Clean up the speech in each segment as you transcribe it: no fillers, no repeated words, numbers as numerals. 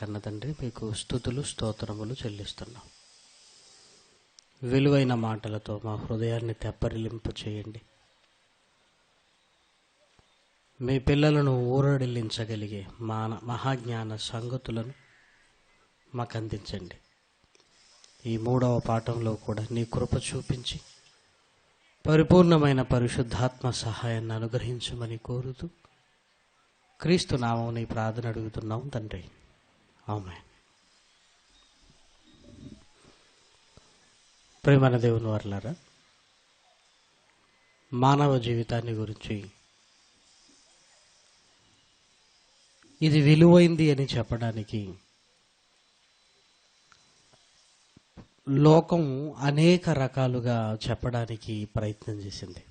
కన్న తండ్రి, మీకు స్తుతులు స్తోత్రములు చెల్లిస్తున్నాం. విలువైన మాటలతో మా హృదయాన్ని తెప్పరిలింపు చేయండి. మీ పిల్లలను ఊరడిల్లించగలిగే మహాజ్ఞాన సంగతులను మాకు అందించండి. ఈ 3వ పాఠంలో కూడా నీ కృప చూపించి పరిపూర్ణమైన పరిశుద్ధాత్మ సహాయాన్ని అనుగ్రహించమని కోరుతూ క్రీస్తు నామమున ఈ ప్రార్థన అడుగుతున్నాం తండ్రి, ఆమేన్. ప్రేమైన దేవుని వర్లారా, మానవ జీవితాన్ని గురించి ఇది విలువైంది అని చెప్పడానికి లోకం అనేక రకాలుగా చెప్పడానికి ప్రయత్నం చేసింది.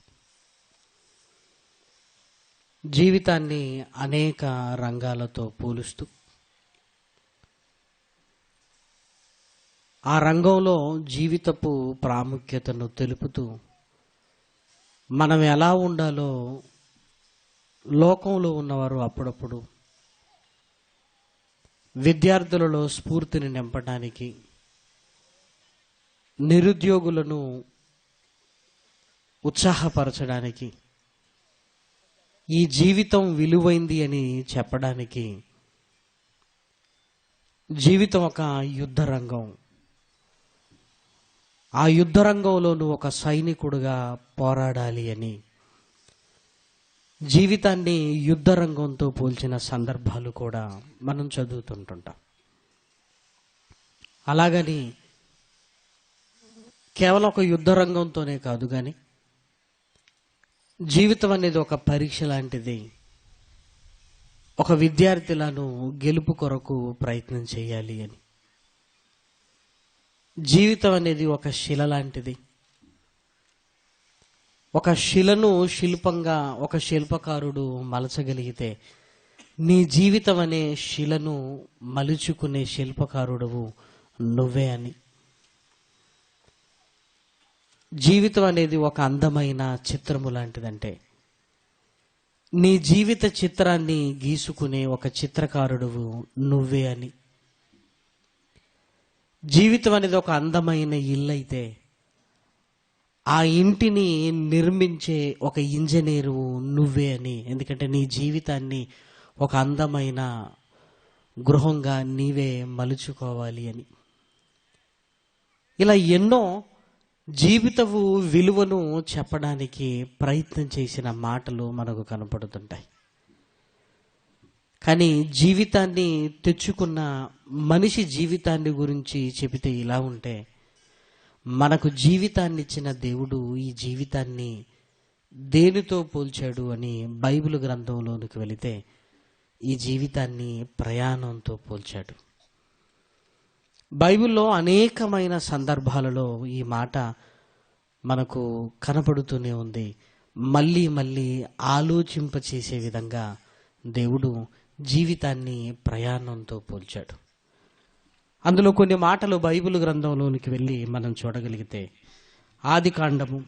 జీవితాన్ని అనేక రంగాలతో పోలుస్తూ ఆ రంగంలో జీవితపు ప్రాముఖ్యతను తెలుపుతూ మనం ఎలా ఉండాలో లోకంలో ఉన్నవారు అప్పుడప్పుడు విద్యార్థులలో స్ఫూర్తిని నింపడానికి, నిరుద్యోగులను ఉత్సాహపరచడానికి, ఈ జీవితం విలువైంది అని చెప్పడానికి జీవితం ఒక యుద్ధ రంగం, ఆ యుద్ధ రంగంలో నువ్వు ఒక సైనికుడుగా పోరాడాలి అని జీవితాన్ని యుద్ధ రంగంతో పోల్చిన సందర్భాలు కూడా మనం చదువుతుంటాం. అలాగని కేవలం ఒక యుద్ధ రంగంతోనే కాదు, కానీ జీవితం అనేది ఒక పరీక్ష లాంటిది. ఒక విద్యార్థులను గెలుపు కొరకు ప్రయత్నం చేయాలి అని. జీవితం అనేది ఒక శిల లాంటిది. ఒక శిలను శిల్పంగా ఒక శిల్పకారుడు మలచగలిగితే, నీ జీవితం అనే శిలను మలుచుకునే శిల్పకారుడువు నువ్వే అని. జీవితం అనేది ఒక అందమైన చిత్రము లాంటిదంటే, నీ జీవిత చిత్రాన్ని గీసుకునే ఒక చిత్రకారుడువు నువ్వే అని. జీవితం అనేది ఒక అందమైన ఇల్లు అయితే, ఆ ఇంటిని నిర్మించే ఒక ఇంజనీరు నువ్వే అని. ఎందుకంటే నీ జీవితాన్ని ఒక అందమైన గృహంగా నీవే మలుచుకోవాలి అని. ఇలా ఎన్నో జీవితపు విలువను చెప్పడానికి ప్రయత్నం చేసిన మాటలు మనకు కనపడుతుంటాయి. కానీ జీవితాన్ని తెచ్చుకున్న మనిషి జీవితాన్ని గురించి చెబితే ఇలా ఉంటే, మనకు జీవితాన్ని ఇచ్చిన దేవుడు ఈ జీవితాన్ని దేనితో పోల్చాడు అని బైబిల్ గ్రంథంలోనికి వెళితే, ఈ జీవితాన్ని ప్రయాణంతో పోల్చాడు. బైబిల్లో అనేకమైన సందర్భాలలో ఈ మాట మనకు కనపడుతూనే ఉంది. మళ్ళీ మళ్ళీ ఆలోచింపచేసే విధంగా దేవుడు జీవితాన్ని ప్రయాణంతో పోల్చాడు. అందులో కొన్ని మాటలు బైబిల్ గ్రంథంలోనికి వెళ్ళి మనం చూడగలిగితే, ఆదికాండము,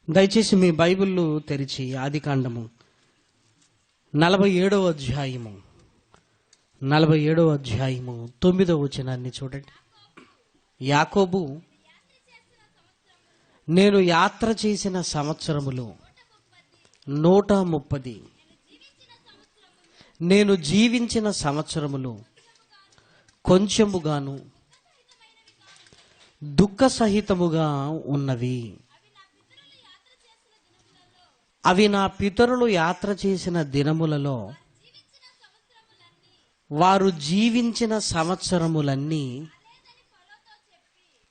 దయచేసి మీ బైబిళ్ళు తెరిచి ఆదికాండము 47వ అధ్యాయము 47వ అధ్యాయము 9వ వచనాన్ని చూడండి. యాకోబు, నేను యాత్ర చేసిన సంవత్సరములు 130, నేను జీవించిన సంవత్సరములు కొంచెముగాను దుఃఖ సహితముగా ఉన్నవి. అవి నా పితరులు యాత్ర చేసిన దినములలో వారు జీవించిన సంవత్సరములన్నీ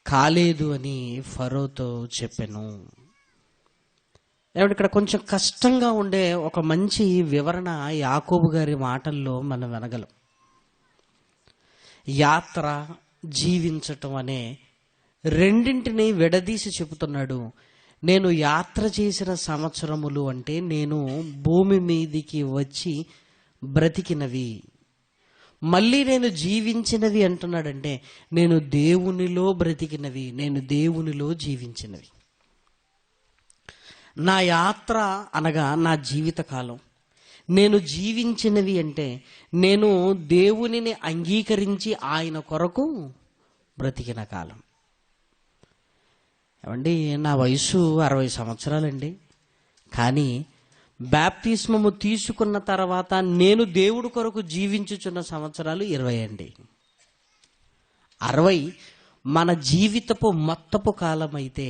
కాలేదు అని ఫరోతో చెప్పెను. ఇక్కడ కొంచెం కష్టంగా ఉండే ఒక మంచి వివరణ యాకోబు గారి మాటల్లో మనం వినగలం. యాత్ర, జీవించటం అనే రెండింటిని విడదీసి చెబుతున్నాడు. నేను యాత్ర చేసిన సంవత్సరములు అంటే నేను భూమి మీదికి వచ్చి బ్రతికినవి. మళ్ళీ నేను జీవించినవి అంటున్నాడంటే, నేను దేవునిలో బ్రతికినవి, నేను దేవునిలో జీవించినవి. నా యాత్ర అనగా నా జీవితకాలం, నేను జీవించినవి అంటే నేను దేవునిని అంగీకరించి ఆయన కొరకు బ్రతికిన కాలం. ఏమండి, నా వయసు 60 సంవత్సరాలండి. కానీ బాప్తిస్మము తీసుకున్న తర్వాత నేను దేవుడి కొరకు జీవించుచున్న సంవత్సరాలు 20 అండి. 60 మన జీవితపు మొత్తపు కాలం అయితే,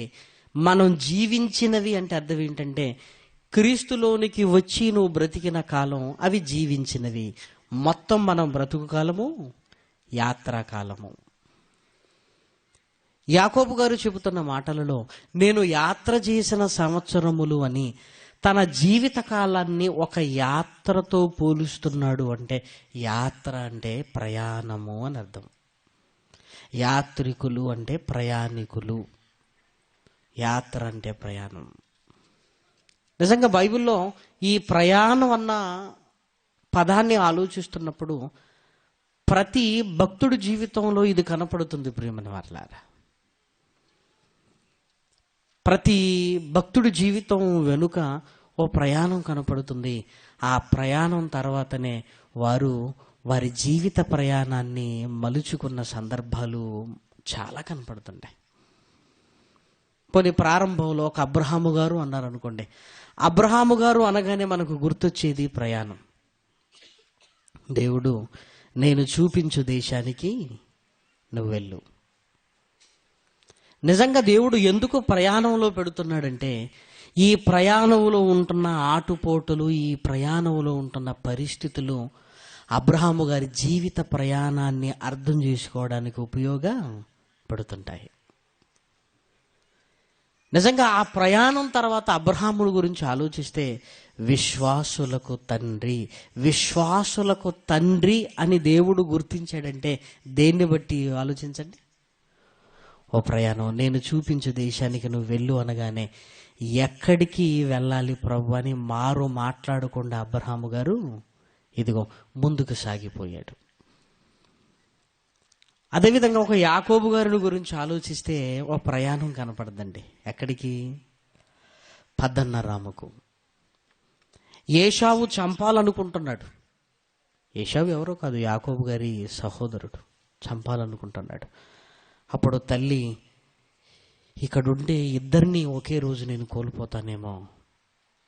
మనం జీవించినవి అంటే అర్థం ఏంటంటే క్రీస్తులోనికి వచ్చి నువ్వు బ్రతికిన కాలం అవి జీవించినవి. మొత్తం మనం బ్రతుకు కాలము యాత్రా కాలము. యాకోబు గారు చెబుతున్న మాటలలో నేను యాత్ర చేసిన సంవత్సరములు అని తన జీవిత కాలాన్ని ఒక యాత్రతో పోలుస్తున్నాడు. అంటే యాత్ర అంటే ప్రయాణము అని అర్థం. యాత్రికులు అంటే ప్రయాణికులు, యాత్ర అంటే ప్రయాణం. నిజంగా బైబిల్లో ఈ ప్రయాణం అన్న పదాన్ని ఆలోచిస్తున్నప్పుడు ప్రతి భక్తుడి జీవితంలో ఇది కనపడుతుంది. ప్రియమైన వారలారా, ప్రతి భక్తుడి జీవితం వెనుక ఓ ప్రయాణం కనపడుతుంది. ఆ ప్రయాణం తర్వాతనే వారి జీవిత ప్రయాణాన్ని మలుచుకున్న సందర్భాలు చాలా కనపడుతుంటాయి. పోనీ ప్రారంభంలో ఒక అబ్రహాము గారు అన్నారు అనుకోండి. అబ్రహాము గారు అనగానే మనకు గుర్తొచ్చేది ప్రయాణం. దేవుడు నేను చూపించు దేశానికి నువ్వు వెళ్ళు. నిజంగా దేవుడు ఎందుకు ప్రయాణంలో పెడుతున్నాడంటే ఈ ప్రయాణంలో ఉంటున్న ఆటుపోటులు, ఈ ప్రయాణంలో ఉంటున్న పరిస్థితులు అబ్రహాము గారి జీవిత ప్రయాణాన్ని అర్థం చేసుకోవడానికి ఉపయోగపడుతుంటాయి. నిజంగా ఆ ప్రయాణం తర్వాత అబ్రహాముడి గురించి ఆలోచిస్తే విశ్వాసులకు తండ్రి, విశ్వాసులకు తండ్రి అని దేవుడు గుర్తించాడంటే దేన్ని బట్టి ఆలోచించండి. ఓ ప్రయాణం, నేను చూపించు దేశానికి నువ్వు వెళ్ళు అనగానే ఎక్కడికి వెళ్ళాలి ప్రభు అని మాట్లాడకుండా అబ్రహాము గారు ఇదిగో ముందుకు సాగిపోయాడు. అదేవిధంగా ఒక యాకోబు గారిని గురించి ఆలోచిస్తే ఓ ప్రయాణం కనపడదండి. ఎక్కడికి? పద్దన్నరాముకు. ఏశావు చంపాలనుకుంటున్నాడు. ఏశావు ఎవరో కాదు, యాకోబు గారి సహోదరుడు. చంపాలనుకుంటున్నాడు. అప్పుడు తల్లి, ఇక్కడుండే ఇద్దరిని ఒకే రోజు నేను కోల్పోతానేమో,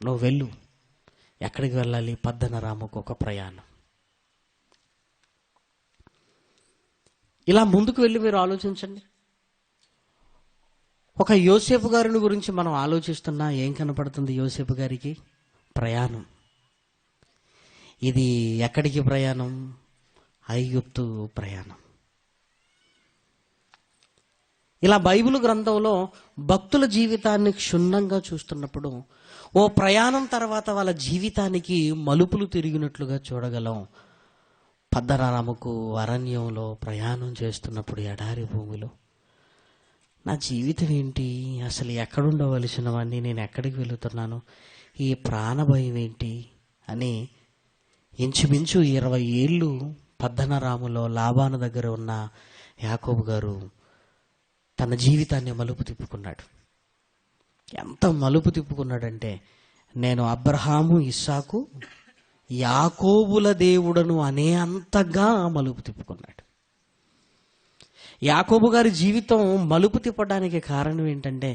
నువ్వు వెళ్ళు. ఎక్కడికి వెళ్ళాలి? పద్దన్నరాముకు ఒక ప్రయాణం. ఇలా ముందుకు వెళ్ళి మీరు ఆలోచించండి. ఒక యోసేపు గారిని గురించి మనం ఆలోచిస్తున్నా ఏం కనపడుతుంది? యోసేపు గారికి ప్రయాణం. ఇది ఎక్కడికి ప్రయాణం? ఐగుప్తు ప్రయాణం. ఇలా బైబిల్ గ్రంథంలో భక్తుల జీవితాన్ని క్షుణ్ణంగా చూస్తున్నప్పుడు ఓ ప్రయాణం తర్వాత వాళ్ళ జీవితానికి మలుపులు తిరిగినట్లుగా చూడగలం. పద్దనరాముకు అరణ్యంలో ప్రయాణం చేస్తున్నప్పుడు ఎడారి భూమిలో నా జీవితం ఏంటి, అసలు ఎక్కడుండవలసిన వాడిని, నేను ఎక్కడికి వెళుతున్నాను, ఈ ప్రాణభయం ఏంటి అని ఇంచుమించు 20 ఏళ్ళు పద్దనరాములో లాబాను దగ్గర ఉన్న యాకోబు గారు తన జీవితాన్ని మలుపు తిప్పుకున్నాడు. ఎంత మలుపు తిప్పుకున్నాడంటే, నేను అబ్రహాము, ఇస్సాకు, యాకోబుల దేవుడను అనే అంతగా మలుపు తిప్పుకున్నాడు. యాకోబు గారి జీవితం మలుపు తిప్పడానికి కారణం ఏంటంటే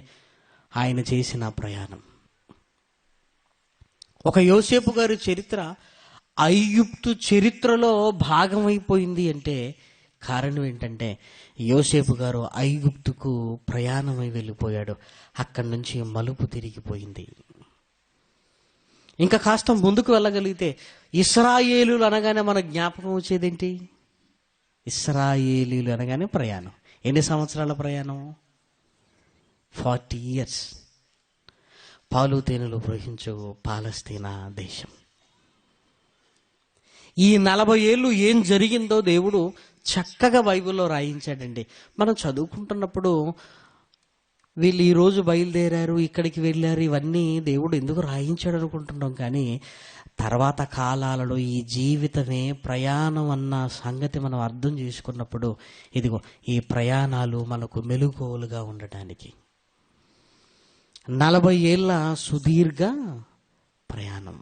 ఆయన చేసిన ప్రయాణం. ఒక యోసేపు గారి చరిత్ర ఐగుప్తు చరిత్రలో భాగమైపోయింది అంటే కారణం ఏంటంటే యోసేపు గారు ఐగుప్తుకు ప్రయాణమై వెళ్ళిపోయాడు. అక్కడి నుంచి మలుపు తిరిగిపోయింది. ఇంకా కాస్త ముందుకు వెళ్ళగలిగితే ఇశ్రాయేలీయులు అనగానే మన జ్ఞాపకం వచ్చేదేంటి? ఇశ్రాయేలీయులు అనగానే ప్రయాణం. ఎన్ని సంవత్సరాల ప్రయాణం? 40 years. పాలు తేనెలు ప్రవహించు పాలస్తీనా దేశం. ఈ 40 ఏళ్ళు ఏం జరిగిందో దేవుడు చక్కగా బైబిల్లో రాయించాడండి. మనం చదువుకుంటున్నప్పుడు వీళ్ళు ఈరోజు బయలుదేరారు, ఇక్కడికి వెళ్ళారు, ఇవన్నీ దేవుడు ఎందుకు రాయించాడు అనుకుంటున్నాం. కానీ తర్వాత కాలాలలో ఈ జీవితమే ప్రయాణం అన్న సంగతి మనం అర్థం చేసుకున్నప్పుడు ఇదిగో ఈ ప్రయాణాలు మనకు మెలుకువలుగా ఉండటానికి 40 ఏళ్ళ సుదీర్ఘ ప్రయాణం.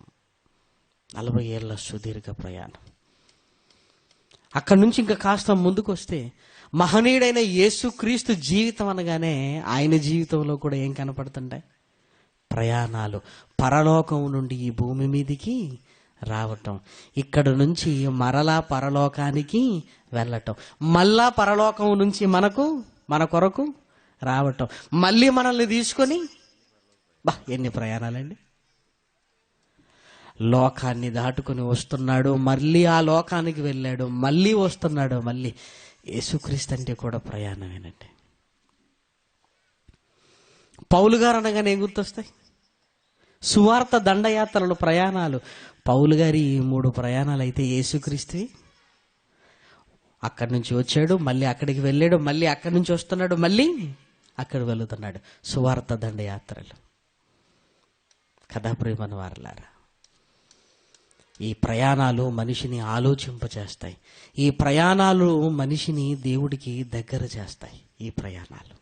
40 ఏళ్ల సుదీర్ఘ ప్రయాణం. అక్కడి నుంచి ఇంకా కాస్త ముందుకు వస్తే మహనీయుడైన యేసుక్రీస్తు జీవితం అనగానే ఆయన జీవితంలో కూడా ఏం కనపడుతుంటాయి? ప్రయాణాలు. పరలోకం నుండి ఈ భూమి మీదికి రావటం, ఇక్కడ నుంచి మరలా పరలోకానికి వెళ్ళటం, మళ్ళా పరలోకం నుంచి మన కొరకు రావటం, మళ్ళీ మనల్ని తీసుకొని ఎన్ని ప్రయాణాలండి. లోకాన్ని దాటుకొని వస్తున్నాడు, మళ్ళీ ఆ లోకానికి వెళ్ళాడు, మళ్ళీ వస్తున్నాడు, మళ్ళీ. యేసుక్రీస్తు అంటే కూడా ప్రయాణమేనండి. పౌలు గారు అనగానే ఏం గుర్తొస్తాయి? సువార్త దండయాత్రలు, ప్రయాణాలు. పౌలు గారి 3 ప్రయాణాలు అయితే యేసుక్రీస్తువి అక్కడి నుంచి వచ్చాడు, మళ్ళీ అక్కడికి వెళ్ళాడు, మళ్ళీ అక్కడి నుంచి వస్తున్నాడు, మళ్ళీ అక్కడ వెళుతున్నాడు. సువార్త దండయాత్రలు కదా ప్రియమైన వారలారా. ఈ ప్రయాణాలు మనిషిని ఆలోచింపచేస్తాయి. ఈ ప్రయాణాలు మనిషిని దేవుడికి దగ్గర చేస్తాయి. ఈ ప్రయాణాలు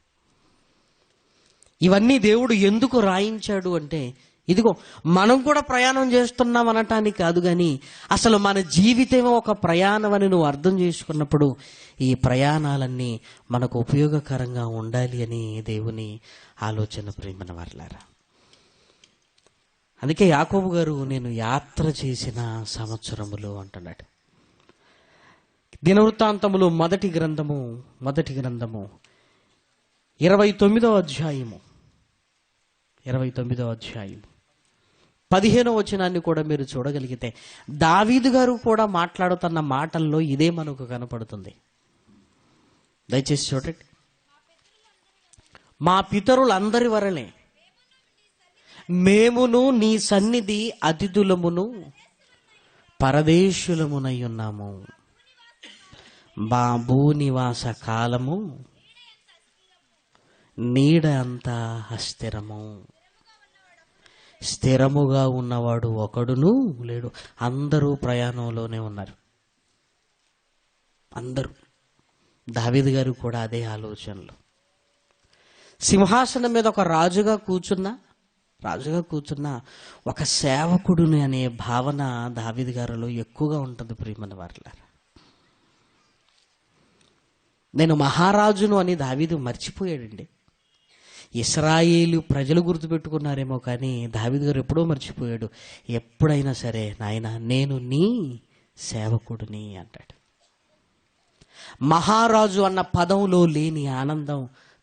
ఇవన్నీ దేవుడు ఎందుకు రాయించాడు అంటే, ఇదిగో మనం కూడా ప్రయాణం చేస్తున్నాం అనటానికి కాదు, కానీ అసలు మన జీవితమే ఒక ప్రయాణం అని నువ్వు అర్థం చేసుకున్నప్పుడు ఈ ప్రయాణాలన్నీ మనకు ఉపయోగకరంగా ఉండాలి అని దేవుని ఆలోచన ప్రియమైన వారలారా. అందుకే యాకోబు గారు నేను యాత్ర చేసిన సంవత్సరములు అంటున్నాడు. దినవృత్తాంతములు మొదటి గ్రంథము 29వ అధ్యాయము 15వ వచనాన్ని కూడా మీరు చూడగలిగితే దావీదు గారు కూడా మాట్లాడుతున్న మాటల్లో ఇదే మనకు కనపడుతుంది. దయచేసి చూడండి. మా పితరులందరి వరలే మేమును నీ సన్నిధి అతిథులమును పరదేశులమునై ఉన్నాము. మా భూనివాస కాలము నీడ అంతా అస్థిరము. స్థిరముగా ఉన్నవాడు ఒకడును లేడు. అందరూ ప్రయాణంలోనే ఉన్నారు. అందరూ. దావీదు గారు కూడా అదే ఆలోచనలు. సింహాసనం మీద ఒక రాజుగా కూర్చున్న ఒక సేవకుడుని అనే భావన దావీదు గారిలో ఎక్కువగా ఉంటుంది ప్రియమైన వారలారా. నేను మహారాజును అని దావీదు మర్చిపోయాడండి. ఇశ్రాయేలు ప్రజలు గుర్తుపెట్టుకున్నారేమో కానీ దావీదు గారు ఎప్పుడో మర్చిపోయాడు. ఎప్పుడైనా సరే నాయన నేను నీ సేవకుడిని అంటాడు. మహారాజు అన్న పదంలో లేని ఆనందం,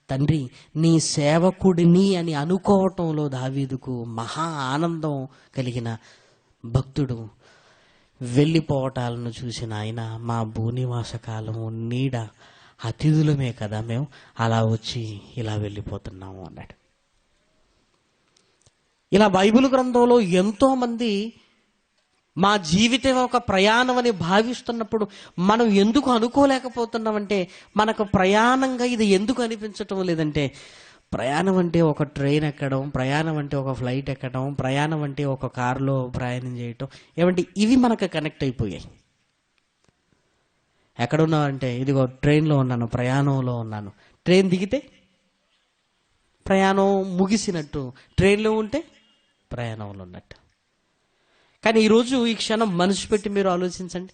తండ్రి నీ సేవకుడిని అని అనుకోవటంలో దావీదుకు మహా ఆనందం కలిగిన భక్తుడు. వెళ్ళిపోవటాలను చూసిన ఆయన మా భూనివాస కాలము నీడ అతిథులమే కదా మేము, అలా వచ్చి ఇలా వెళ్ళిపోతున్నాము అన్నాడు. ఇలా బైబిల్ గ్రంథంలో ఎంతో మంది మా జీవితం ఒక ప్రయాణం అని భావిస్తున్నప్పుడు మనం ఎందుకు అనుకోలేకపోతున్నామంటే, మనకు ప్రయాణంగా ఇది ఎందుకు అనిపించటం లేదంటే, ప్రయాణం అంటే ఒక ట్రైన్ ఎక్కడం, ప్రయాణం అంటే ఒక ఫ్లైట్ ఎక్కడం, ప్రయాణం అంటే ఒక కారులో ప్రయాణం చేయటం, ఏమంటే ఇవి మనకు కనెక్ట్ అయిపోయాయి. ఎక్కడున్నావంటే ఇదిగో ట్రైన్లో ఉన్నాను, ప్రయాణంలో ఉన్నాను. ట్రైన్ దిగితే ప్రయాణం ముగిసినట్టు, ట్రైన్లో ఉంటే ప్రయాణంలో ఉన్నట్టు. కానీ ఈరోజు ఈ క్షణం మనసు పెట్టి మీరు ఆలోచించండి.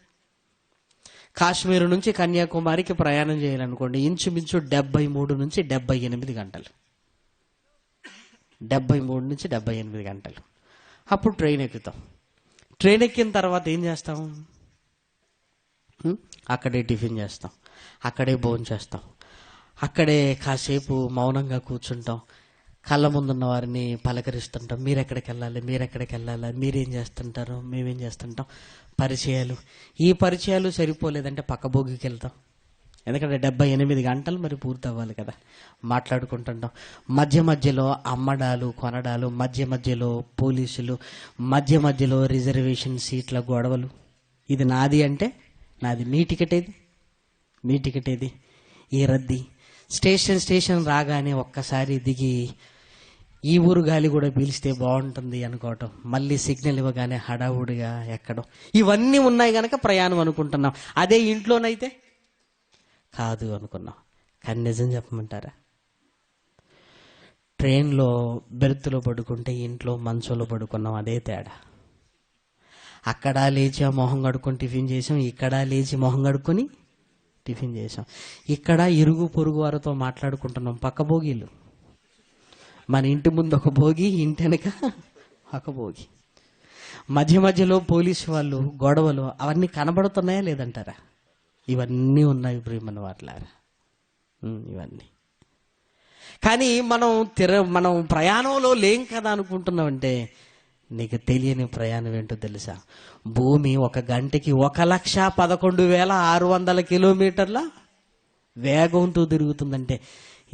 కాశ్మీర్ నుంచి కన్యాకుమారికి ప్రయాణం చేయాలనుకోండి, ఇంచుమించు 73 నుంచి 78 గంటలు. 73 నుంచి 78 గంటలు. అప్పుడు ట్రైన్ ఎక్కుతాం. ట్రైన్ ఎక్కిన తర్వాత ఏం చేస్తాం? అక్కడే టిఫిన్ చేస్తాం, అక్కడే భోజనం చేస్తాం, అక్కడే కాసేపు మౌనంగా కూర్చుంటాం, కళ్ళ ముందున్న వారిని పలకరిస్తుంటాం. మీరెక్కడికి వెళ్ళాలి, మీరేం చేస్తుంటారు, మేమేం చేస్తుంటాం. పరిచయాలు. ఈ పరిచయాలు సరిపోలేదంటే పక్క భోగికి వెళ్తాం. ఎందుకంటే 78 గంటలు మరి పూర్తి అవ్వాలి కదా. మాట్లాడుకుంటుంటాం. మధ్యలో అమ్మడాలు కొనడాలు, మధ్యలో పోలీసులు, మధ్యలో రిజర్వేషన్ సీట్ల గొడవలు. ఇది నాది అంటే నాది, మీ టికెట్ ఏది, ఈ రద్దీ. స్టేషన్ రాగానే ఒక్కసారి దిగి ఈ ఊరు గాలి కూడా పీలిస్తే బాగుంటుంది అనుకోవటం, మళ్ళీ సిగ్నల్ ఇవ్వగానే హడావుడిగా ఎక్కడం. ఇవన్నీ ఉన్నాయి కనుక ప్రయాణం అనుకుంటున్నాం. అదే ఇంట్లోనైతే కాదు అనుకున్నాం. కానీ నిజం చెప్పమంటారా, ట్రైన్లో బెర్త్లో పడుకుంటే ఇంట్లో మంచంలో పడుకున్నాం, అదే తేడా. అక్కడ లేచి ఆ మొహం కడుక్కొని టిఫిన్ చేసాం, ఇక్కడ లేచి మొహం కడుక్కొని టిఫిన్ చేసాం. ఇక్కడ ఇరుగు పొరుగు వారితో మాట్లాడుకుంటున్నాం, పక్క భోగిలు. మన ఇంటి ముందు ఒక భోగి, ఇంటి వెనక ఒక భోగి. మధ్య మధ్యలో పోలీసు వాళ్ళు, గొడవలు అవన్నీ కనబడుతున్నాయా లేదంటారా? ఇవన్నీ ఉన్నాయి ప్రియమైన వారలారా, ఇవన్నీ. కానీ మనం ప్రయాణంలో లేం కదా అనుకుంటున్నామంటే, నీకు తెలియని ప్రయాణం ఏంటో తెలుసా? భూమి 1 గంటకి 1,11,600 కిలోమీటర్ల వేగంతో తిరుగుతుందంటే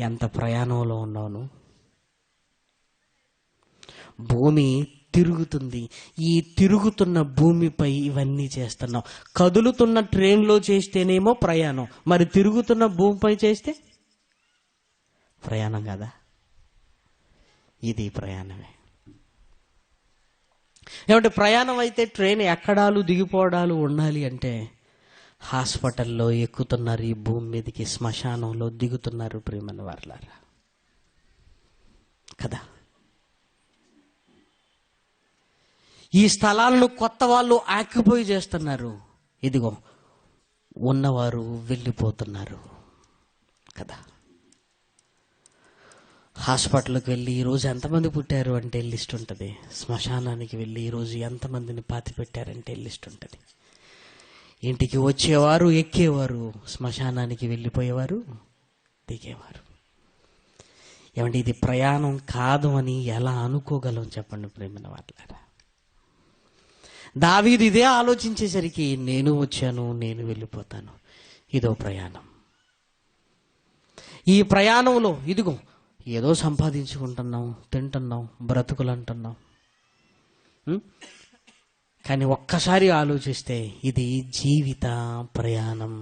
ఎంత ప్రయాణంలో ఉన్నావు? భూమి తిరుగుతుంది. ఈ తిరుగుతున్న భూమిపై ఇవన్నీ చేస్తున్నావు. కదులుతున్న ట్రైన్లో చేస్తేనేమో ప్రయాణం, మరి తిరుగుతున్న భూమిపై చేస్తే ప్రయాణం కదా? ఇది ప్రయాణమే. ఏమంటే ప్రయాణం అయితే ట్రైన్ ఎక్కడాలు దిగిపోవడాలు ఉండాలి అంటే, హాస్పిటల్లో ఎక్కుతున్నారు ఈ భూమి మీదకి, శ్మశానంలో దిగుతున్నారు ప్రియమైన వారలారా కదా. ఈ స్థలాలను కొత్త వాళ్ళు ఆక్యుపై చేస్తున్నారు, ఇదిగో ఉన్నవారు వెళ్ళిపోతున్నారు కదా. హాస్పిటల్కి వెళ్ళి ఈరోజు ఎంతమంది పుట్టారు అంటే లిస్ట్ ఉంటుంది. శ్మశానానికి వెళ్ళి ఈరోజు ఎంతమందిని పాతి పెట్టారంటే లిస్ట్ ఉంటుంది. ఇంటికి వచ్చేవారు ఎక్కేవారు, శ్మశానానికి వెళ్ళిపోయేవారు దిగేవారు. ఏమంటే ఇది ప్రయాణం కాదు అని ఎలా అనుకోగలం చెప్పండి ప్రేమైన వారలారా. దావీదు ఇదే ఆలోచించేసరికి, నేను వచ్చాను, నేను వెళ్ళిపోతాను, ఇదో ప్రయాణం. ఈ ప్రయాణంలో ఇదిగో ఏదో సంపాదించుకుంటున్నాం, తింటున్నాం, బ్రతుకులు అంటున్నాం. కానీ ఒక్కసారి ఆలోచిస్తే ఇది జీవిత ప్రయాణం.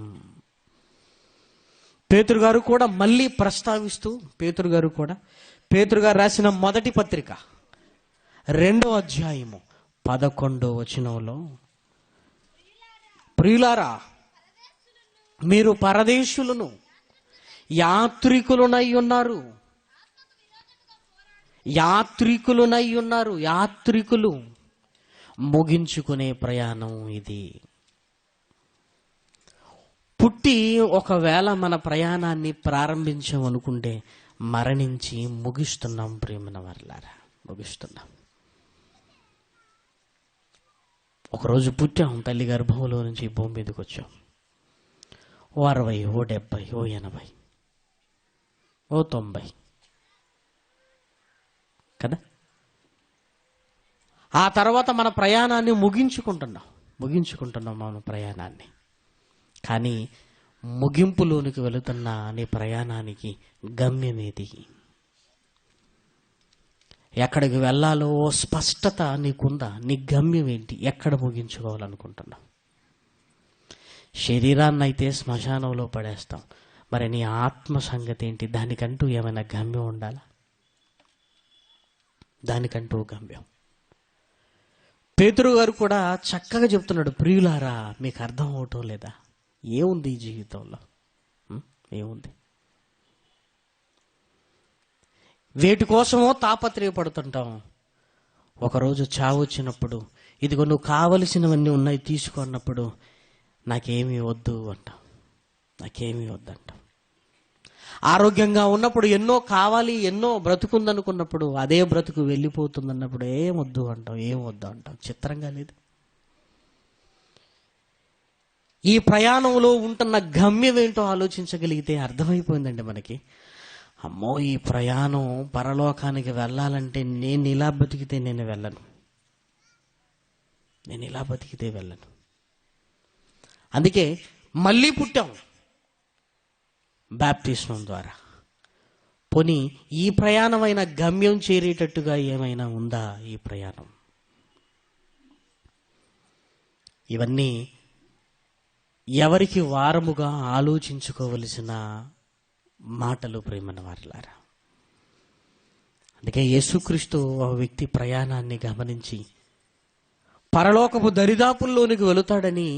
పేతురు గారు కూడా మళ్ళీ ప్రస్తావిస్తూ, పేతురు గారు రాసిన మొదటి పత్రిక 2వ అధ్యాయము 11వ వచనంలో, ప్రియులారా మీరు పరదేశులను యాత్రికులునై ఉన్నారు. యాత్రికులు ముగించుకునే ప్రయాణం ఇది. పుట్టి ఒకవేళ మన ప్రయాణాన్ని ప్రారంభించామనుకుంటే, మరణించి ముగిస్తున్నాం ప్రియమైన వారలారా, ముగిస్తున్నాం. ఒకరోజు పుట్టాం, తల్లి గర్భంలో నుంచి భూమి మీదకి వచ్చాం. 60, 70, 80, 90 కదా. ఆ తర్వాత మన ప్రయాణాన్ని ముగించుకుంటున్నాం మన ప్రయాణాన్ని. కానీ ముగింపులోనికి వెళుతున్న నీ ప్రయాణానికి గమ్యం ఏది? ఎక్కడికి వెళ్ళాలో స్పష్టత నీకుందా? నీ గమ్యం ఏంటి? ఎక్కడ ముగించుకోవాలనుకుంటున్నావు? శరీరాన్ని అయితే శ్మశానంలో పడేస్తాం, మరి నీ ఆత్మ సంగతి ఏంటి? దానికంటూ ఏమైనా గమ్యం ఉండాలా? దానికంటూ గమ్యం. పేతురు గారు కూడా చక్కగా చెప్తున్నాడు, ప్రియులారా మీకు అర్థం అవటం లేదా? ఏముంది ఈ జీవితంలో? ఏముంది? వేటి కోసమో తాపత్రయపడుతుంటాం. ఒకరోజు చావు వచ్చినప్పుడు, ఇదిగో నువ్వు కావలసినవన్నీ ఉన్నాయి తీసుకో అన్నప్పుడు, నాకేమీ వద్దు అంటాం, నాకేమీ వద్దంటాం. ఆరోగ్యంగా ఉన్నప్పుడు ఎన్నో కావాలి, ఎన్నో బ్రతుకుందనుకున్నప్పుడు అదే బ్రతుకు వెళ్ళిపోతుందన్నప్పుడు ఏం వద్దు అంటాం. చిత్రంగా లేదు? ఈ ప్రయాణంలో ఉంటున్న గమ్యం ఏంటో ఆలోచించగలిగితే అర్థమైపోయిందండి మనకి. అమ్మో, ఈ ప్రయాణం పరలోకానికి వెళ్ళాలంటే నేను ఇలా బతికితే వెళ్ళను. అందుకే మళ్ళీ పుట్టాం బాప్తిస్మం ద్వారా. పోనీ ఈ ప్రయాణమైన గమ్యం చేరేటట్టుగా ఏమైనా ఉందా ఈ ప్రయాణం? ఇవన్నీ ఎవరికి వారముగా ఆలోచించుకోవలసిన మాటలు ప్రేమన్న వారలారా. అందుకే యేసుక్రీస్తు ఒక వ్యక్తి ప్రయాణాన్ని గమనించి పరలోకపు దరిదాపుల్లోనికి వెళుతాడని,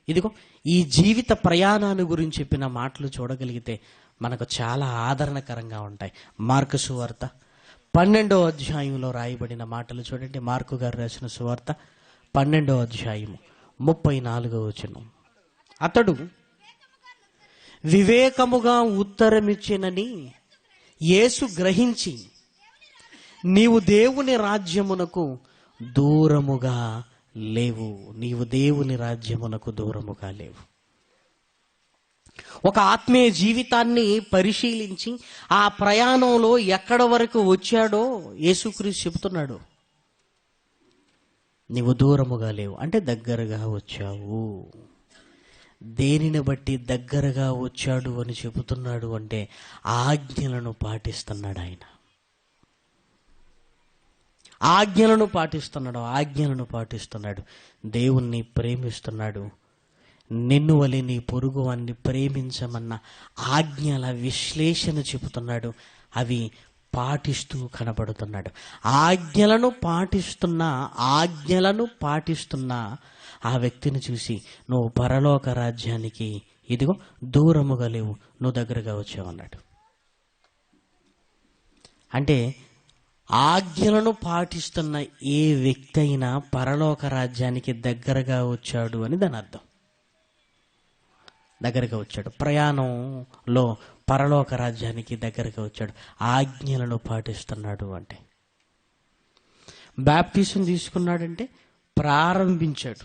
ఇదిగో ఈ జీవిత ప్రయాణాన్ని గురించి చెప్పిన మాటలు చూడగలిగితే మనకు చాలా ఆదరణకరంగా ఉంటాయి. మార్కు సువార్త 12వ అధ్యాయంలో రాయబడిన మాటలు చూడండి. మార్కు గారు రాసిన సువార్త 12వ అధ్యాయము 34వ వచనం. అతడు వివేకముగా ఉత్తరమిచ్చినని యేసు గ్రహించి, నీవు దేవుని రాజ్యమునకు దూరముగా లేవు, నీవు దేవుని రాజ్యమునకు దూరముగా లేవు. ఒక ఆత్మీయ జీవితాన్ని పరిశీలించి ఆ ప్రయాణంలో ఎక్కడ వరకు వచ్చాడో యేసుక్రీస్తు చెబుతున్నాడు. నీవు దూరముగా లేవు అంటే దగ్గరగా వచ్చావు. దేనిని బట్టి దగ్గరగా వచ్చాడు అని చెబుతున్నాడు అంటే ఆజ్ఞలను పాటిస్తున్నాడు. ఆయన ఆజ్ఞలను పాటిస్తున్నాడు. దేవుణ్ణి ప్రేమిస్తున్నాడు. నిన్ను వలె నీ పొరుగు వాన్ని ప్రేమించమన్న ఆజ్ఞల విశ్లేషణ చెబుతున్నాడు. అవి పాటిస్తూ కనబడుతున్నాడు. ఆజ్ఞలను పాటిస్తున్న ఆ వ్యక్తిని చూసి, నువ్వు పరలోక రాజ్యానికి ఇదిగో దూరముగా లేవు, నువ్వు దగ్గరగా వచ్చావన్నాడు. అంటే ఆజ్ఞలను పాటిస్తున్న ఏ వ్యక్తి అయినా పరలోక రాజ్యానికి దగ్గరగా వచ్చాడు అని దాని అర్థం. దగ్గరగా వచ్చాడు, ప్రయాణంలో పరలోక రాజ్యానికి దగ్గరగా వచ్చాడు, ఆజ్ఞలను పాటిస్తున్నాడు. అంటే బాప్టిజం తీసుకున్నాడంటే ప్రారంభించాడు.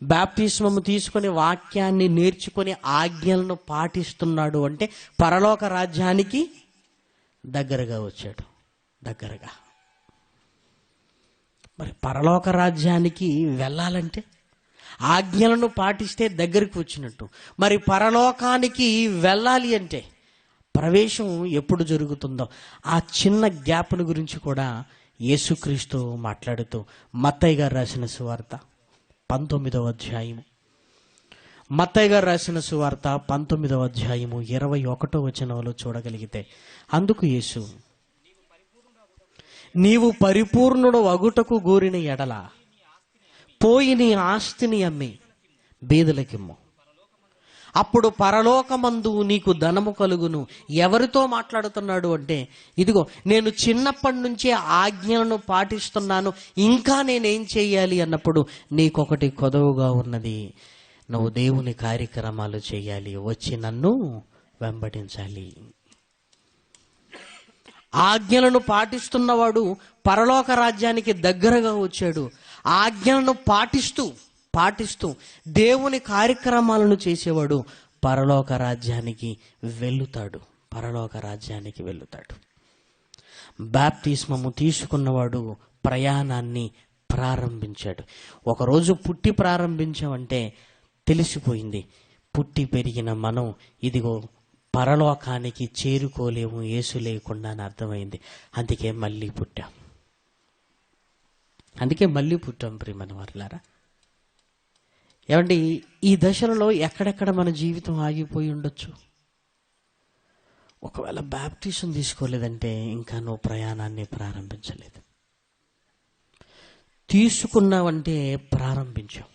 బాప్టిజం తీసుకొని వాక్యాన్ని నేర్చుకొని ఆజ్ఞలను పాటిస్తున్నాడు అంటే పరలోక రాజ్యానికి దగ్గరగా వచ్చాడు. దగ్గరగా. మరి పరలోక రాజ్యానికి వెళ్ళాలంటే ఆజ్ఞలను పాటిస్తే దగ్గరికి వచ్చినట్టు. మరి పరలోకానికి వెళ్ళాలి అంటే ప్రవేశం ఎప్పుడు జరుగుతుందో ఆ చిన్న గ్యాప్ను గురించి కూడా యేసుక్రీస్తు మాట్లాడుతూ మత్తయి గారు రాసిన సువార్త 19వ అధ్యాయము, మత్తయి గారు రాసిన సువార్త 19వ అధ్యాయము 21వ వచనంలో చూడగలిగితే, అందుకు యేసు, నీవు పరిపూర్ణుడు అగుటకు గోరిన ఎడల పోయి నీ ఆస్తిని అమ్మి బీదలకిమ్ము, అప్పుడు పరలోకమందు నీకు ధనము కలుగును. ఎవరితో మాట్లాడుతున్నాడు అంటే, ఇదిగో నేను చిన్నప్పటి నుంచే ఆజ్ఞలను పాటిస్తున్నాను, ఇంకా నేనేం చేయాలి అన్నప్పుడు నీకొకటి కొదవుగా ఉన్నది, నువ్వు దేవుని కార్యక్రమాలు చేయాలి, వచ్చి నన్ను వెంబడించాలి. ఆజ్ఞలను పాటిస్తున్నవాడు పరలోక రాజ్యానికి దగ్గరగా వచ్చాడు. ఆజ్ఞలను పాటిస్తూ దేవుని కార్యక్రమాలను చేసేవాడు పరలోక రాజ్యానికి వెళ్తాడు. బాప్తిస్మము తీసుకున్నవాడు ప్రయాణాన్ని ప్రారంభించాడు. ఒకరోజు పుట్టి ప్రారంభించామంటే తెలిసిపోయింది, పుట్టి పెరిగిన మనం ఇదిగో పరలోకానికి చేరుకోలేము యేసు లేకుండా అని అర్థమైంది. అందుకే మళ్ళీ పుట్టాం ప్రియమైన వారులారా. ఏమండి, ఈ దశలలో ఎక్కడెక్కడ మన జీవితం ఆగిపోయి ఉండొచ్చు? ఒకవేళ బాప్టిజం తీసుకోలేదంటే ఇంకా నువ్వు ప్రయాణాన్ని ప్రారంభించలేదు. తీసుకున్నావంటే ప్రారంభించావు.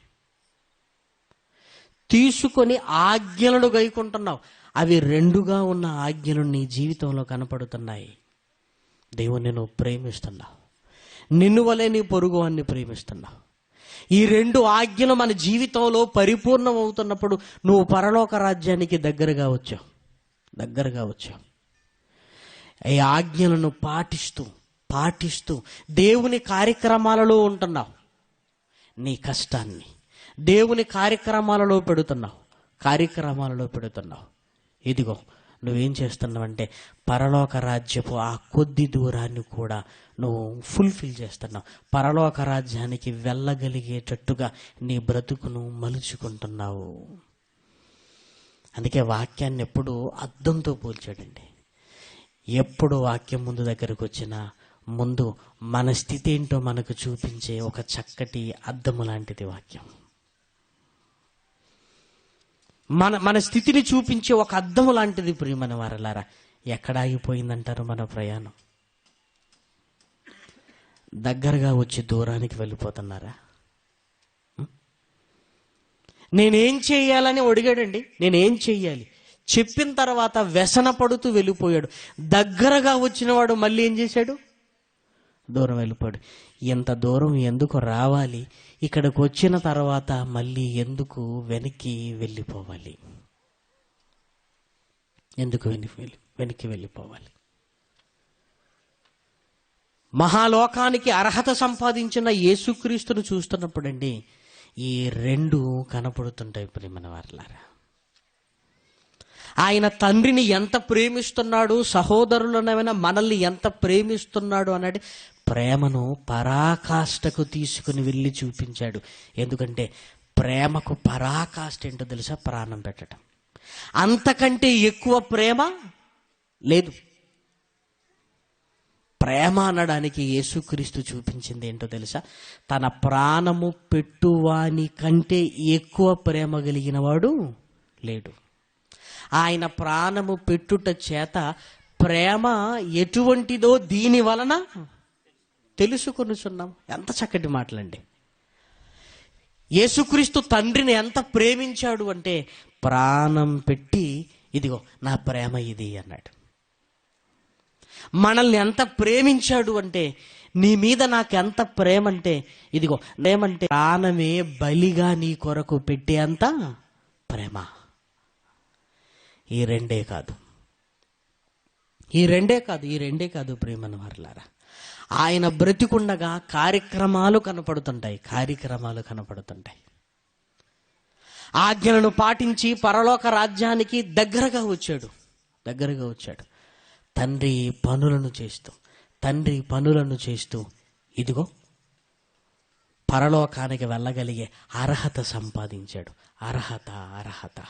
తీసుకొని ఆజ్ఞలను గైకుంటున్నావు. అవి రెండుగా ఉన్న ఆజ్ఞలు నీ జీవితంలో కనపడుతున్నాయి. దేవుణ్ణి నువ్వు ప్రేమిస్తున్నావు, నిన్ను వలె నీ పొరుగు వాన్ని ప్రేమిస్తున్నావు. ఈ రెండు ఆజ్ఞలు మన జీవితంలో పరిపూర్ణం అవుతున్నప్పుడు నువ్వు పరలోక రాజ్యానికి దగ్గరగా వచ్చావు. ఈ ఆజ్ఞలను పాటిస్తూ దేవుని కార్యక్రమాలలో ఉంటున్నావు. నీ కష్టాన్ని దేవుని కార్యక్రమాలలో పెడుతున్నావు. ఇదిగో నువ్వేం చేస్తున్నావంటే పరలోక రాజ్యపు ఆ కొద్ది దూరాన్ని కూడా నువ్వు ఫుల్ఫిల్ చేస్తున్నావు. పరలోక రాజ్యానికి వెళ్ళగలిగేటట్టుగా నీ బ్రతుకును మలుచుకుంటున్నావు. అందుకే వాక్యాన్ని ఎప్పుడు అద్దంతో పోల్చాడండి. ఎప్పుడు వాక్యం ముందు దగ్గరకు వచ్చినా ముందు మన స్థితి ఏంటో మనకు చూపించే ఒక చక్కటి అద్దము లాంటిది వాక్యం. మన స్థితిని చూపించే ఒక అద్దము లాంటిది ప్రియమైన వారలారా. ఎక్కడ ఆగిపోయిందంటారు మన ప్రయాణం? దగ్గరగా వచ్చి దూరానికి వెళ్ళిపోతున్నారా? నేనేం చేయాలని అడిగాడండి. నేనేం చెయ్యాలి చెప్పిన తర్వాత వ్యసన పడుతూ వెళ్ళిపోయాడు. దగ్గరగా వచ్చిన వాడు మళ్ళీ ఏం చేశాడు? దూరం వెళ్ళిపోయాడు. ఎంత దూరం ఎందుకు రావాలి, ఇక్కడికి వచ్చిన తర్వాత మళ్ళీ ఎందుకు వెనక్కి వెళ్ళిపోవాలి, ఎందుకు వెనక్కి వెళ్ళిపోవాలి? మహాలోకానికి అర్హత సంపాదించిన యేసుక్రీస్తును చూస్తున్నప్పుడండి ఈ రెండు కనపడుతుంటాయి ప్రియమైన వారలారా. ఆయన తండ్రిని ఎంత ప్రేమిస్తున్నాడు, సహోదరులనైనా మనల్ని ఎంత ప్రేమిస్తున్నాడు అన్నది ప్రేమను పరాకాష్ఠకు తీసుకుని వెళ్ళి చూపించాడు. ఎందుకంటే ప్రేమకు పరాకాష్ఠ ఏంటో తెలుసా? ప్రాణం పెట్టడం. అంతకంటే ఎక్కువ ప్రేమ లేదు. ప్రేమ అనడానికి యేసుక్రీస్తు చూపించింది ఏంటో తెలుసా? తన ప్రాణము పెట్టువాని కంటే ఎక్కువ ప్రేమ కలిగిన వాడు లేడు. ఆయన ప్రాణము పెట్టుట చేత ప్రేమ ఎటువంటిదో దీని వలన తెలుసుకొనుచున్నాం. ఎంత చక్కటి మాటలండి. యేసుక్రీస్తు తండ్రిని ఎంత ప్రేమించాడు అంటే ప్రాణం పెట్టి ఇదిగో నా ప్రేమ ఇది అన్నాడు. మనల్ని ఎంత ప్రేమించాడు అంటే నీ మీద నాకు ఎంత ప్రేమ అంటే ఇదిగో ప్రేమంటే ప్రాణమే బలిగా నీ కొరకు పెట్టేంత ప్రేమ. ఈ రెండే కాదు ప్రేమను వారలారా. ఆయన బ్రతికుండగా కార్యక్రమాలు కనపడుతుంటాయి. ఆజ్ఞలను పాటించి పరలోక రాజ్యానికి దగ్గరగా వచ్చాడు. తండ్రి పనులను చేస్తూ ఇదిగో పరలోకానికి వెళ్ళగలిగే అర్హత సంపాదించాడు. అర్హత.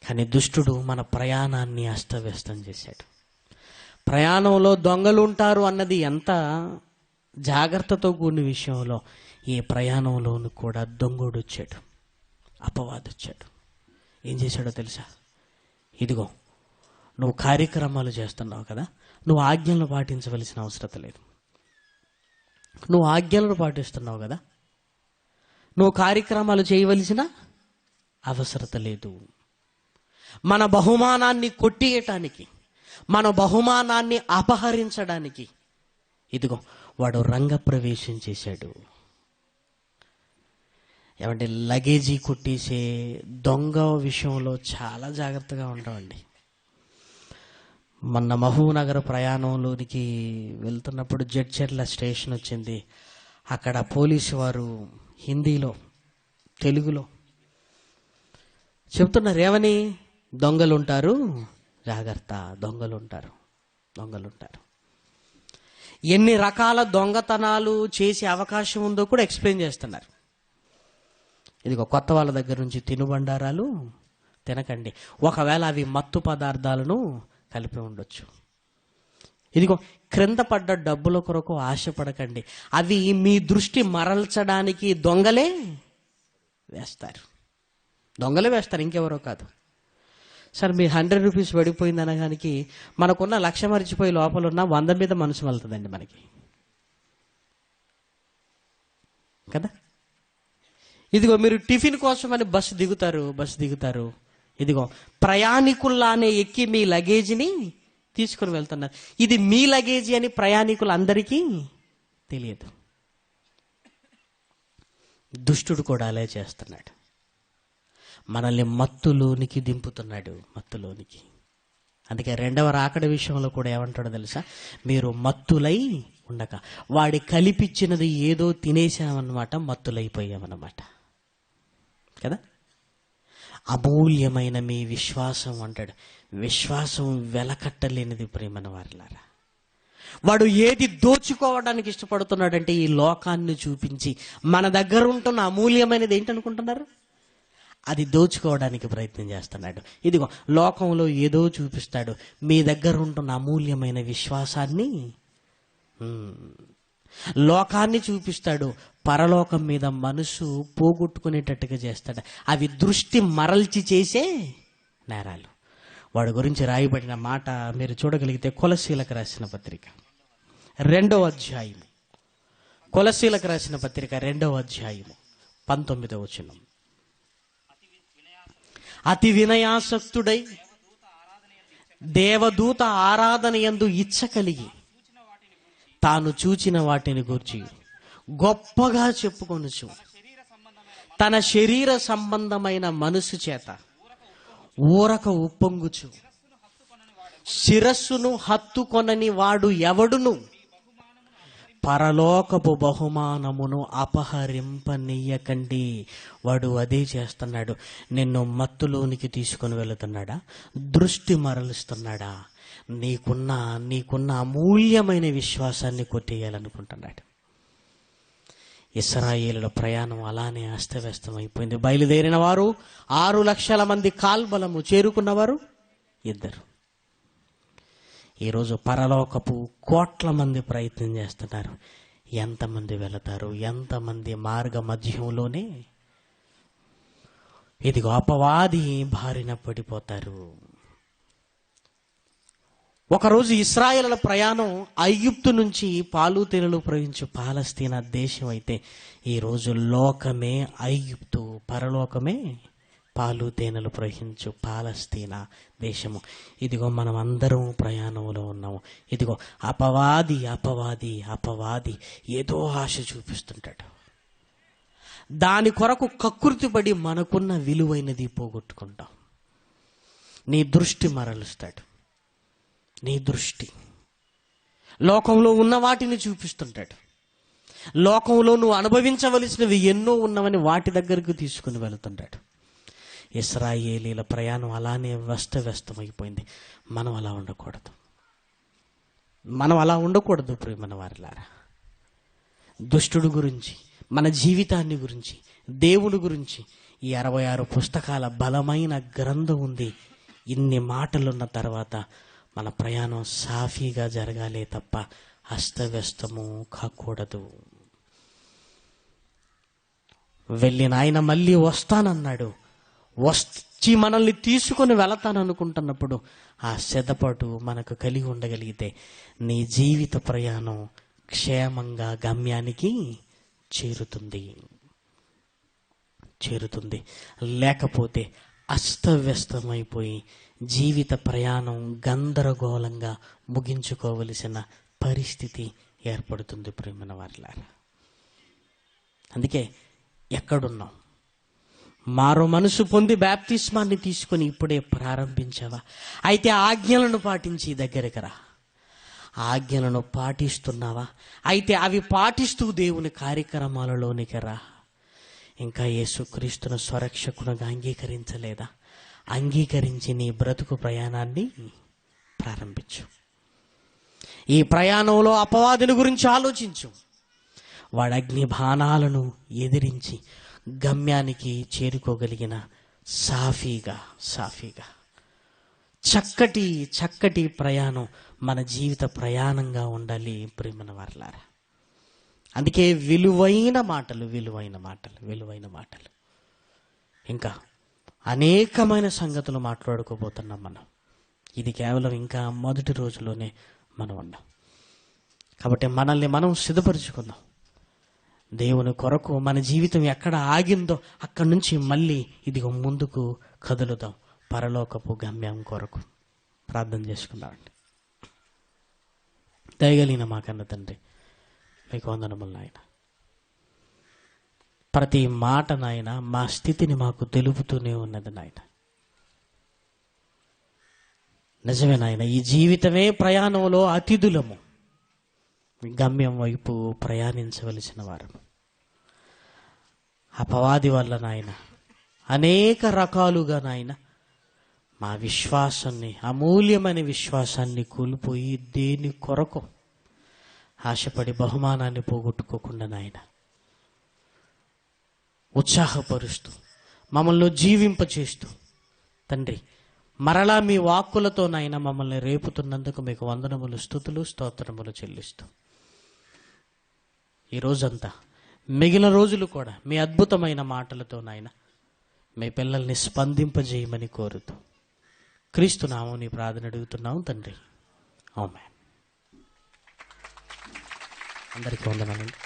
కానీ దుష్టుడు మన ప్రయాణాన్ని అస్తవ్యస్తం చేశాడు. ప్రయాణంలో దొంగలు ఉంటారు అన్నది ఎంత జాగ్రత్తతో కూడిన విషయంలో ఈ ప్రయాణంలోనూ కూడా దొంగోడు వచ్చాడు, అపవాదొచ్చాడు. ఏం చేశాడో తెలుసా? ఇదిగో నువ్వు కార్యక్రమాలు చేస్తున్నావు కదా, నువ్వు ఆజ్ఞలను పాటించవలసిన అవసరం లేదు. నువ్వు ఆజ్ఞలను పాటిస్తున్నావు కదా, నువ్వు కార్యక్రమాలు చేయవలసిన అవసరత లేదు. మన బహుమానాన్ని కొట్టియటానికి, మన బహుమానాన్ని అపహరించడానికి ఇదిగో వాడు రంగప్రవేశం చేశాడు. ఏమంటే లగేజీ కొట్టేసే దొంగ విషయంలో చాలా జాగ్రత్తగా ఉంటామండి. మొన్న మహబూబ్నగర్ ప్రయాణంలోనికి వెళ్తున్నప్పుడు జడ్చర్ల స్టేషన్ వచ్చింది. అక్కడ పోలీసు వారు హిందీలో తెలుగులో చెప్తున్నారు. ఏమని? దొంగలుంటారు, జాగ్రత్త, దొంగలుంటారు. ఎన్ని రకాల దొంగతనాలు చేసే అవకాశం ఉందో కూడా ఎక్స్ప్లెయిన్ చేస్తున్నారు. ఇదిగో కొత్త వాళ్ళ దగ్గర నుంచి తినుబండారాలు తినకండి, ఒకవేళ అవి మత్తు పదార్థాలను కలిపి ఉండొచ్చు. ఇదిగో క్రింద పడ్డ డబ్బుల కొరకు ఆశపడకండి, అవి మీ దృష్టి మరల్చడానికి దొంగలే వేస్తారు, ఇంకెవరో కాదు. సార్ మీ 100 రూపీస్ పడిపోయింది అనగానికి మనకున్న 1,00,000 మర్చిపోయి లోపల ఉన్న 100 మీద మనసు వెళ్తుందండి మనకి కదా. ఇదిగో మీరు టిఫిన్ కోసం అని బస్సు దిగుతారు. ఇదిగో ప్రయాణికుల్లానే ఎక్కి మీ లగేజీని తీసుకుని వెళ్తున్నారు. ఇది మీ లగేజీ అని ప్రయాణికులందరికీ తెలియదు. దుష్టుడు కూడా అలా చేస్తున్నాడు. మనల్ని మత్తులోనికి దింపుతున్నాడు. అందుకే రెండవ రాకడ విషయంలో కూడా ఏమంటాడో తెలుసా? మీరు మత్తులై ఉండక, వాడి కలిపిచ్చినది ఏదో తినేసామన్నమాట, మత్తులైపోయామన్నమాట కదా. అమూల్యమైన మీ విశ్వాసం అంటాడు. విశ్వాసం వెలకట్టలేనిది ప్రేమన వారలారా. వాడు ఏది దోచుకోవడానికి ఇష్టపడుతున్నాడంటే ఈ లోకాన్ని చూపించి మన దగ్గర ఉంటున్న అమూల్యమైనది ఏంటనుకుంటున్నారు? అది దోచుకోవడానికి ప్రయత్నం చేస్తున్నాడు. ఇదిగో లోకంలో ఏదో చూపిస్తాడు, మీ దగ్గర ఉంటున్న అమూల్యమైన విశ్వాసాన్ని, లోకాన్ని చూపిస్తాడు, పరలోకం మీద మనసు పోగొట్టుకునేటట్టుగా చేస్తాడు. అవి దృష్టి మరల్చి చేసే నేరాలు. వాడి గురించి రాయబడిన మాట మీరు చూడగలిగితే కొలస్సీలకు రాసిన పత్రిక 2వ అధ్యాయం, కొలస్సీలకు రాసిన పత్రిక 2వ అధ్యాయం 19వ వచనం. అతి వినయాసక్తుడై దేవదూత ఆరాధన యందు ఇచ్చ కలిగి తాను చూచిన వాటిని గూర్చి గొప్పగా చెప్పుకొనుచు తన శరీర సంబంధమైన మనసు చేత ఊరక ఉప్పొంగుచు శిరస్సును హత్తుకొనని వాడు ఎవడును పరలోకపు బహుమానమును అపహరింపనీయకండి. వాడు అదే చేస్తున్నాడు. నిన్ను మత్తులోనికి తీసుకొని వెళుతున్నాడా? దృష్టి మరలుస్తున్నాడా? నీకున్న అమూల్యమైన విశ్వాసాన్ని కొట్టేయాలనుకుంటున్నాడు. ఇశ్రాయేలుల ప్రయాణం అలానే అస్తవ్యస్తం అయిపోయింది. బయలుదేరిన వారు 6 లక్షల మంది, కాల్బలము చేరుకున్నవారు 2. ఈరోజు పరలోకపు కోట్ల మంది ప్రయత్నం చేస్తున్నారు. ఎంతమంది వెళతారు? ఎంతమంది మార్గ మధ్యంలోనే ఇదిగో అపవాది బారిన పడిపోతారు. ఒకరోజు ఇశ్రాయేలుల ప్రయాణం ఐగుప్తు నుంచి పాలు తేనెలు ప్రవహించు పాలస్తీనా దేశం అయితే, ఈరోజు లోకమే ఐగుప్తు, పరలోకమే పాలు తేనెలు ప్రవహించు పాలస్తీనా దేశము. ఇదిగో మనం అందరం ప్రయాణంలో ఉన్నాము. ఇదిగో అపవాది అపవాది అపవాది ఏదో ఆశ చూపిస్తుంటాడు. దాని కొరకు కక్కుర్తిపడి మనకున్న విలువైనది పోగొట్టుకుంటాం. నీ దృష్టి మరలుస్తాడు. నీ దృష్టి లోకంలో ఉన్న వాటిని చూపిస్తుంటాడు. లోకంలో నువ్వు అనుభవించవలసినవి ఎన్నో ఉన్నవని వాటి దగ్గరకు తీసుకుని వెళుతుంటాడు. ఇశ్రాయేలీల ప్రయాణం అలానే వ్యస్తమైపోయింది. మనం అలా ఉండకూడదు ప్రియమైన వారిలారా. దుష్టుడు గురించి, మన జీవితాన్ని గురించి, దేవుని గురించి ఈ 66 పుస్తకాల బలమైన గ్రంథం ఉంది. ఇన్ని మాటలున్న తర్వాత మన ప్రయాణం సాఫీగా జరగాలే తప్ప అస్తవ్యస్తము కాకూడదు. వెళ్ళిన ఆయన మళ్ళీ వస్తానన్నాడు. వచ్చి మనల్ని తీసుకొని వెళతాననుకుంటున్నప్పుడు ఆ సిద్ధపాటు మనకు కలిగి ఉండగలిగితే నీ జీవిత ప్రయాణం క్షేమంగా గమ్యానికి చేరుతుంది. లేకపోతే అస్తవ్యస్తమైపోయి జీవిత ప్రయాణం గందరగోళంగా ముగించుకోవలసిన పరిస్థితి ఏర్పడుతుంది ప్రియమైన వారిలారా. అందుకే ఎక్కడున్నాం? మారో మనసు పొంది బాప్తిస్మాన్ని తీసుకొని ఇప్పుడే ప్రారంభించావా? అయితే ఆజ్ఞలను పాటించి దగ్గరికి రా. ఆజ్ఞలను పాటిస్తున్నావా? అయితే అవి పాటిస్తూ దేవుని కార్యక్రమాలలోనికి రా. ఇంకా యేసుక్రీస్తును స్వరక్షకునిగా అంగీకరించలేదా? అంగీకరించి నీ బ్రతుకు ప్రయాణాన్ని ప్రారంభించు. ఈ ప్రయాణంలో అపవాదిని గురించి ఆలోచించు. వాడి అగ్ని బాణాలను ఎదిరించి గమ్యానికి చేరుకోగలిగిన సాఫీగా చక్కటి ప్రయాణం మన జీవిత ప్రయాణంగా ఉండాలి ప్రియమైన వారలారా. అందుకే విలువైన మాటలు ఇంకా అనేకమైన సంగతులు మాట్లాడుకోబోతున్నాం మనం. ఇది కేవలం ఇంకా మొదటి రోజులోనే మనం ఉన్నాం. కాబట్టి మనల్ని మనం సిద్ధపరుచుకుందాం. దేవుని కొరకు మన జీవితం ఎక్కడ ఆగిందో అక్కడి నుంచి మళ్ళీ ఇదిగో ముందుకు కదులుదాం పరలోకపు గమ్యం కొరకు. ప్రార్థన చేసుకుందామండి. దయగలిగిన మా కన్న తండ్రి, మీకు వందనములు నాయన. ప్రతి మాట నాయన మా స్థితిని మాకు తెలుపుతూనే ఉన్నది నాయన. నిజమే నాయన, ఈ జీవితమే ప్రయాణంలో అతిథులము, గమ్యం వైపు ప్రయాణించవలసిన వారము. అపవాది వల్ల నాయన అనేక రకాలుగా నాయన మా విశ్వాసాన్ని, అమూల్యమైన విశ్వాసాన్ని కోల్పోయి దేని కొరకు ఆశపడి బహుమానాన్ని పోగొట్టుకోకుండా నాయన ఉత్సాహపరుస్తూ మమ్మల్ని జీవింపచేస్తూ తండ్రి మరలా మీ వాక్కులతో నాయన మమ్మల్ని రేపుతున్నందుకు మీకు వందనములు, స్తుతులు, స్తోత్రములు చెల్లిస్తూ ఈ రోజంతా మిగిలిన రోజులు కూడా మీ అద్భుతమైన మాటలతో నాయన మీ పిల్లల్ని స్పందింపజేయమని కోరుతూ క్రీస్తు నామమున నీ ప్రార్థన అడుగుతున్నాము తండ్రి. ఆమేన్. అందరికీ వందనాలండి.